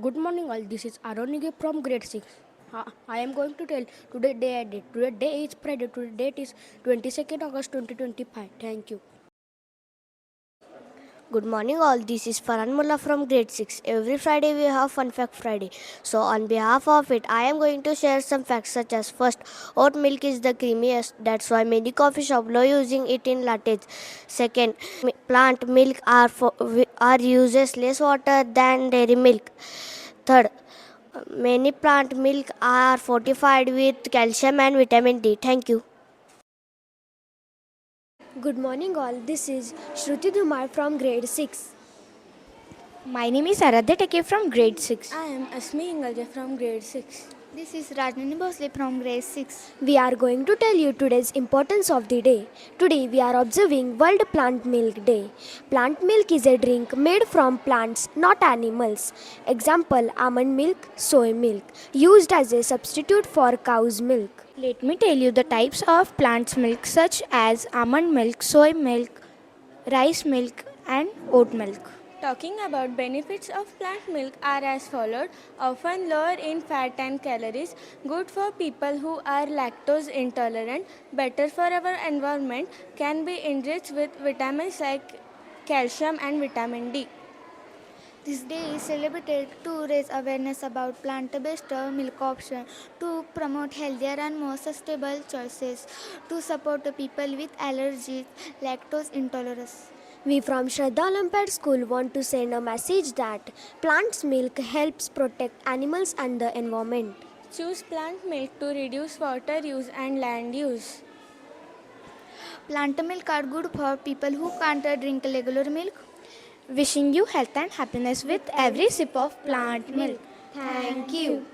Good morning all. This is Aronige from grade 6. I am going to tell today day I did. Today day is Friday. Today date is 22nd August 2025. Thank you. Good morning, all. This is Farhan Mullah from grade 6. Every Friday we have Fun Fact Friday. So, on behalf of it, I am going to share some facts such as first, oat milk is the creamiest. That's why many coffee shops love using it in lattes. Second, plant milk are uses less water than dairy milk. Third, many plant milk are fortified with calcium and vitamin D. Thank you. Good morning all. This is Shruti Dhumar from grade 6. My name is Aradhya Teke from grade 6. I am Asmi Ingalja from grade 6. This is Rajnani Bhosle from grade 6. We are going to tell you today's importance of the day. Today we are observing World Plant Milk Day. Plant milk is a drink made from plants, not animals. Example, almond milk, soy milk, used as a substitute for cow's milk. Let me tell you the types of plants milk such as almond milk, soy milk, rice milk and oat milk. Talking about benefits of plant milk are as follows: often lower in fat and calories, good for people who are lactose intolerant, better for our environment, can be enriched with vitamins like calcium and vitamin D. This day is celebrated to raise awareness about plant-based milk options, to promote healthier and more sustainable choices, to support the people with allergies, lactose intolerance. We from Shraddha Olympiad School want to send a message that plants milk helps protect animals and the environment. Choose plant milk to reduce water use and land use. Plant milk are good for people who can't drink regular milk. Wishing you health and happiness with every sip of plant milk. Thank you.